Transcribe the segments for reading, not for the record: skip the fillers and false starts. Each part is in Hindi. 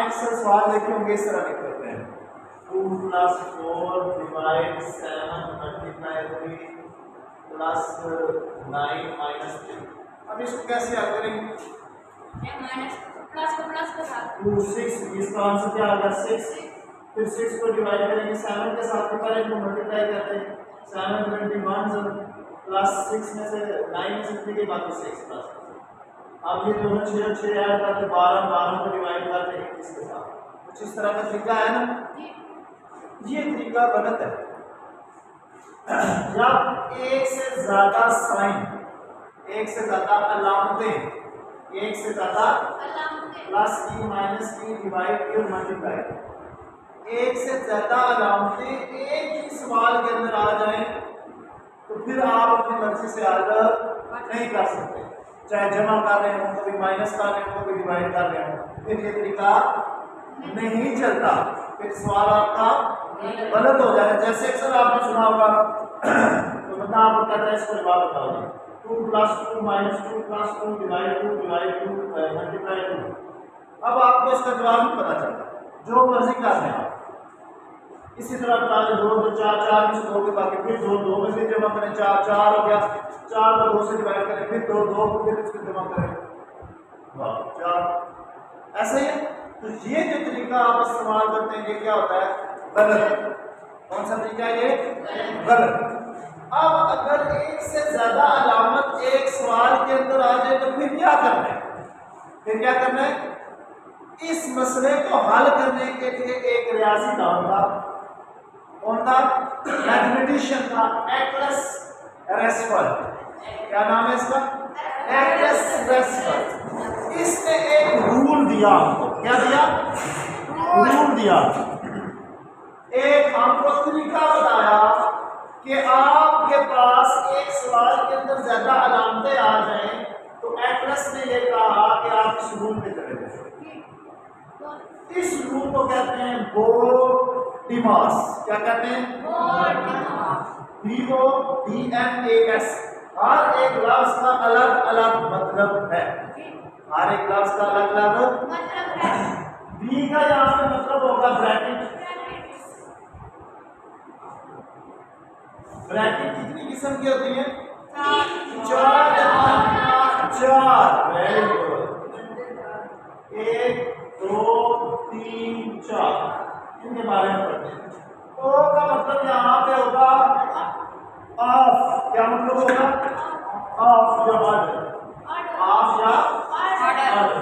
अक्सर सवाल देखे होंगे इस तरह लिख देते हैं 2 + 4 डिवाइड 7 मल्टीप्लाई 3 प्लस 9 माइनस 3। अब इसको कैसे हल करेंगे? प्लस को साथ 2 6, इसका आंसर क्या आ गया 6। फिर 6 को डिवाइड करेंगे 7 के साथ, फिर इनको मल्टीप्लाई करते हैं 7 × 21 प्लस 6 में से 9 में से 3 के बाद 6 प्लस। अब ये दोनों 6 और 6 ऐड करके 12 12 को डिवाइड करते हैं 21 के साथ। कुछ इस तरह का तरीका है ना? ये तरीका गलत है। जब एक से ज्यादा साइन, एक से ज्यादा अलामतें, एक से ज्यादा प्लस की माइनस की डिवाइड की और मल्टीप्लाई, एक से ज्यादा अलामतें एक ही सवाल के अंदर आ जाएं तो फिर आप अपनी मर्जी से हल नहीं कर सकते। चाहे जमा कर रहे हो, कभी माइनस कर रहे हो, कभी डिवाइड कर रहे हो, फिर ये तरीका नहीं चलता, फिर सवाल आपका गलत हो जाएगा। जैसे अक्सर आपने सुना होगा तो बता आपको कहता है इसको जवाब बताओ 2 + 2 - 2 + 2 डिवाइड 2 मल्टीप्लाई 2। अब आपको इसका जवाब नहीं पता चलता, जो मर्जी कर लें आप। इसी तरह बता दें 2 2 4 4 में से 2 के बाकी फिर 2 2 में से जमा करें 4 4 हो गया, 4 को 2 से डिवाइड करें, फिर 2 2 को फिर इसको जमा करें 4। ऐसे ही तो ये जो तरीका आप इस्तेमाल करते हैं ये क्या होता है? गलत। कौन सा तरीका है ये? गलत। अब अगर एक से ज्यादा अलामत एक सवाल के अंदर आ जाए तो फिर क्या करना है? फिर क्या करना है? इस मसले को हल करने के लिए एक रियाजी नाम था, कौन था? मैथमेटिशियन था, एक्लस रेस्फल। क्या नाम है इसका? एक्लस रेस्फल। इसने एक रूल दिया हमको। क्या दिया? रूल दिया। एक हमको तरीका बताया कि आपके पास एक सवाल के अंदर ज्यादा अलामतें आ जाएं तो एक्लस ने यह कहा कि आप इस रूल पे चले जाए। इस रूल को कहते हैं बोर्डिमास। क्या कहते हैं? BODMAS। हर एक लफ्ज का अलग अलग मतलब है, हर एक लफ्ज का अलग अलग मतलब है। बी का यहाँ पे मतलब होगा ब्रैकेट। ब्रैकेट कितनी किस्म की होती है? 4। Very good. 1 2 3 4 इनके बारे में पढ़ते हैं। ओ का मतलब यहाँ पे होगा ऑफ। क्या मतलब होगा? ऑफ या ऑर्डर। ऑफ या ऑर्डर।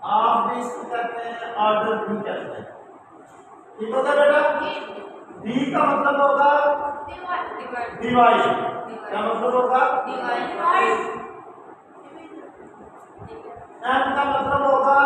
ऑफ भी इसको कहते हैं, ऑर्डर भी कहते हैं। ठीक होगा बेटा? डी का मतलब होगा डिवाइड। क्या मतलब होगा? डिवाइड। एम का मतलब होगा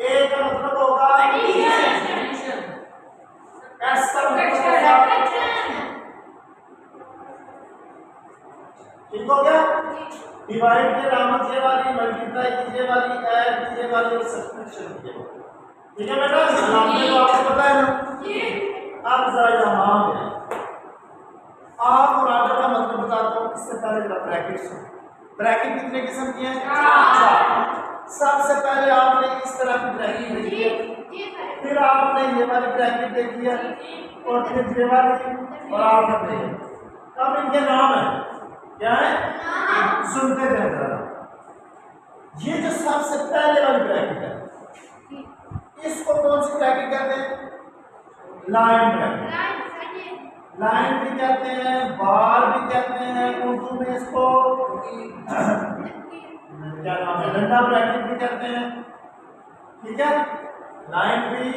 ए का मतलब होगा एडिशन। एस का मतलब होगा, ठीक हो गया? डिवाइड की अलामत ये वाली, मल्टीप्लाई की ये वाली, ऐड की ये वाली और सब्ट्रैक्शन की ये वाली। ठीक है बेटा? अलामतें तो आपको पता है ना? अब जरा यहाँ पे आप और ऑर्डर का मतलब बताता हूँ। इससे पहले जरा ब्रैकेट सुनो। ब्रैकेट कितने किस्म की हैं? 4। सबसे पहले आपने इस तरह की ब्रैकेट देखी है, फिर आपने ये वाली ब्रैकेट देखी है, और फिर ये वाली, और आपने अब इनके नाम है क्या है? सुनते थे जरा। ये जो सबसे पहले वाली ब्रैकेट है इसको कौन सी ब्रैकेट कहते हैं? Line bracket. लाइन भी कहते हैं, बार भी कहते हैं, उर्दू में इसको क्या नाम है? डंडा ब्रैकेट भी कहते हैं। ठीक है? लाइन भी,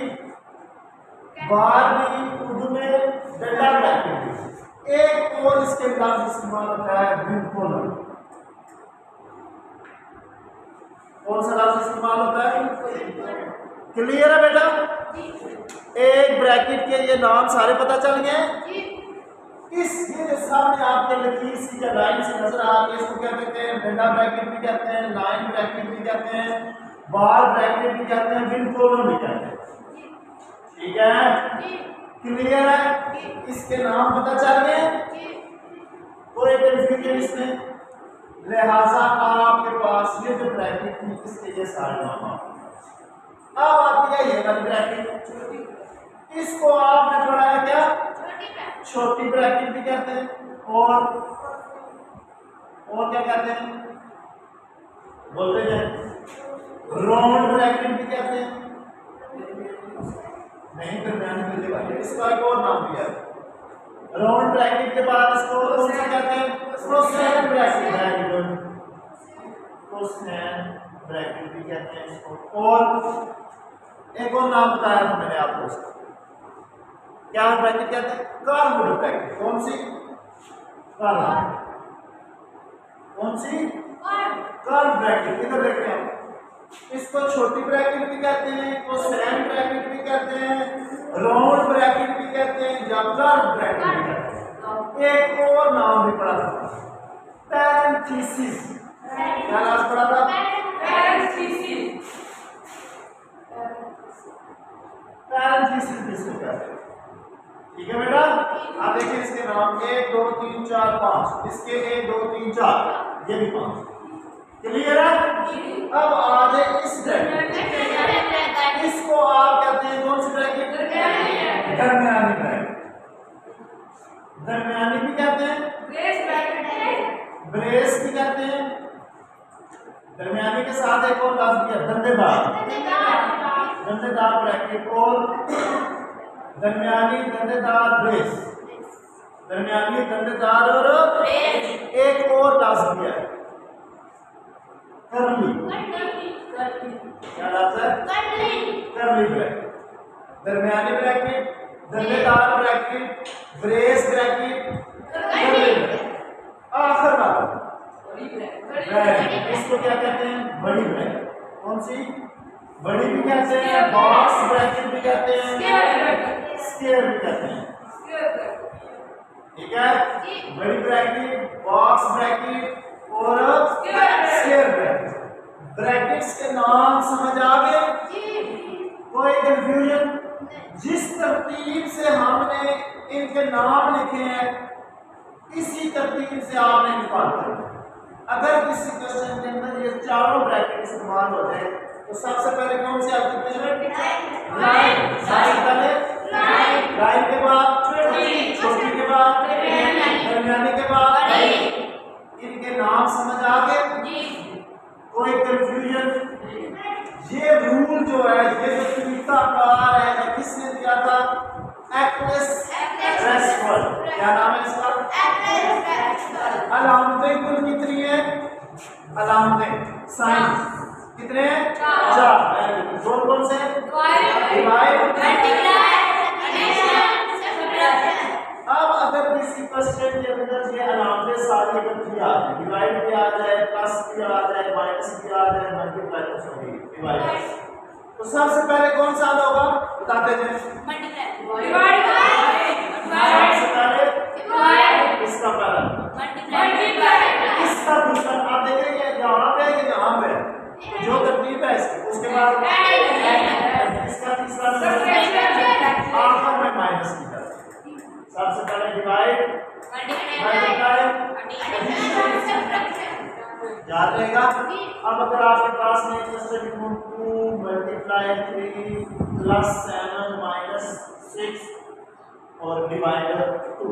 बार भी, उर्दू में डंडा ब्रैकेट भी। एक और इसके लफ्ज इस्तेमाल होता है बिल्कुल। कौन सा लफ्ज इस्तेमाल होता है? क्लियर है बेटा? एक ब्रैकेट के ये नाम सारे पता चल गए। इस ये जो सामने आपके लकीर सी या लाइन से नजर आ रही है इसको क्या कहते हैं? डंडा ब्रैकेट भी कहते हैं, लाइन ब्रैकेट भी कहते हैं, बार ब्रैकेट भी कहते हैं, विद कोलन भी कहते हैं। ठीक है? क्लियर है? इसके नाम पता चल गए। कोई कंफ्यूजन इसमें? लिहाजा आपके पास ये जो ब्रैकेट थी इसके ये सारे नाम अब आती है ये वाली ब्रैकेट, इसको आपने पढ़ाया क्या? छोटी ब्रैकेट भी कहते हैं और क्या कहते हैं? बोलते हैं राउंड ब्रैकेट भी कहते हैं। नहीं दरमियानी बिंदु वाली, इसका एक और नाम भी है। राउंड ब्रैकेट के बाद इसको कौन सा कहते हैं? कोसेन ब्रैकेट है, कोसेन ब्रैकेट भी कहते हैं इसको। और एक और नाम बताया था मैंने आपको इसका, क्या ब्रैकेट कहते हैं? Curved bracket. कौन सी? कर्व। कौन सी? Curve bracket. इधर देखते हैं, इसको छोटी ब्रैकेट भी कहते हैं, कोसेन ब्रैकेट भी कहते हैं, राउंड ब्रैकेट भी कहते हैं, या कर्व ब्रैकेट भी कहते हैं। एक और नाम भी पढ़ा था, पैरेंथेसिस। क्या नाम पढ़ा था? पैरेंथेसिस। पैरेंथेसिस किसको कहते हैं? ठीक है बेटा, आप देखिए इसके नाम 1 2 3 4 5, इसके 1 2 3 4, ये भी 5। क्लियर है? अब आ जाए इस ब्रैकेट, इसको आप कहते हैं कौन सी ब्रैकेट? दरमियानी ब्रैकेट। दरमियानी भी कहते हैं, ब्रेस भी कहते हैं। दरमियानी के साथ एक और लफ्ज भी है, दंडेदार। दंडेदार ब्रैकेट और दरमियानी दंडेदार ब्रेस। दरमियानी दंडेदार और एक और लफ्ज भी है, कर्ली। क्या लफ्ज है? Curly bracket. दरमियानी ब्रैकेट, दंडेदार bracket, brace bracket, curly bracket. आखिर बात ब्रैकेट, इसको क्या कहते हैं? बड़ी ब्रैकेट। कौन सी? बड़ी भी कहते हैं, बॉक्स ब्रैकेट भी कहते हैं, स्क्वायर भी कहते हैं। ठीक है? बड़ी ब्रैकेट, बॉक्स ब्रैकेट और स्क्वायर ब्रैकेट। ब्रैकेट्स के नाम समझ आ गए? कोई कंफ्यूजन? जिस तरतीब से हमने इनके नाम लिखे हैं इसी तरतीब से आपने निकालना है। अगर किसी क्वेश्चन के अंदर ये चारों ब्रैकेट इस्तेमाल हो जाए तो सबसे पहले कौन से आप लिखते हैं? लाइन। सबसे पहले लाइन के बाद छोटी के बाद दरमियानी के बाद। इनके नाम समझ आ गए? कोई कंफ्यूजन? ये रूल जो है, ये जो तरीकाकार है, ये किसने दिया था? एक्लेस रेस्फोर्ड। क्या नाम है इसका? अलामतें कुल कितनी है? अलामतें साइंस कितने हैं? 4। कौन कौन से? डिवाइड, अब अगर किसी क्वेश्चन के अंदर ये अलामतें सारी इकट्ठी आ जाए, डिवाइड भी आ जाए, प्लस भी आ जाए, माइनस भी आ जाए, मल्टीप्लाई भी सॉरी डिवाइड, तो सबसे पहले कौन सा होगा बताते थे? डिवाइड। सबसे पहले इसका पहला, इसका दूसरा। आप देखेंगे यहाँ पे कि यहाँ पे जो तरतीब है इसकी, उसके बाद इसका तीसरा नंबर आखिर में माइनस की तरफ। सबसे पहले डिवाइड, मल्टीप्लाई, याद रहेगा। अब अगर आपके पास में क्वेश्चन 2 मल्टीप्लाई 3 प्लस 7 माइनस 6 और डिवाइडर 2,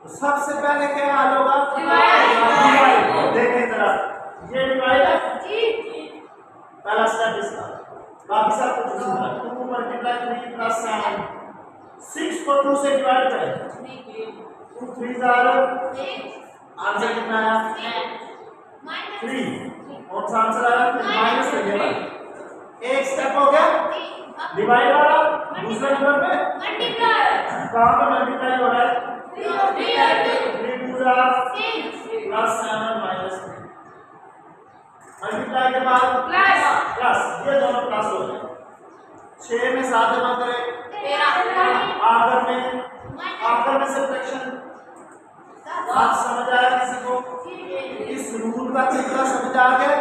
तो सबसे पहले क्या हाल होगा? डिवाइड। देखें जरा, ये डिवाइड है, पहला स्टेप इसका, बाकी सब कुछ उसी तरह। 2 मल्टीप्लाई 3 प्लस 7, 6 को 2 से डिवाइड करें, 2 3 आंसर कितना आया? 3। कौन सा आंसर आया? माइनस का ये वाला। एक स्टेप हो गया डिवाइड वाला, दूसरे नंबर पे कहाँ पे मल्टीप्लाई हो रहा है? 3 2 प्लस 7 माइनस 3। मल्टीप्लाई के बाद प्लस, ये दोनों प्लस हो गए। 6 में 7 जमा करें, आखिर में सब्ट्रैक्शन। बात समझ आया किसी को? इस रूल का तरीका समझ आ गया?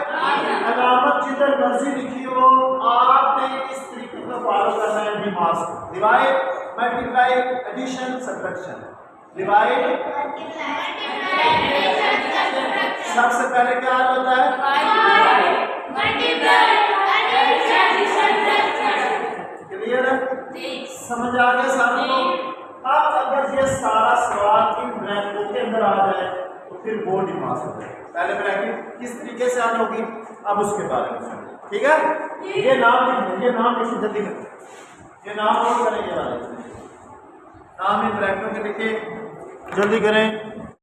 अलामत जिधर मर्जी लिखी हो, आपने इस तरीके को फॉलो करना है। दिमाग से divide, multiply, addition, subtraction. Divide, सबसे पहले क्या होता है? क्लियर है? समझ आ गया सारों को? अब अगर ये सारा सवाल इन ब्रैकेटों के अंदर आ जाए तो फिर वो डिमांड हो जाए। पहले ब्रैकेट किस तरीके से हल होगी अब उसके बारे में समझें, ठीक है? ये नाम लिखिए, ये नाम लिखिए, जल्दी करें, ये नाम नोट करें, ये वाले नाम इन ब्रैकेटों के लिखे, जल्दी करें।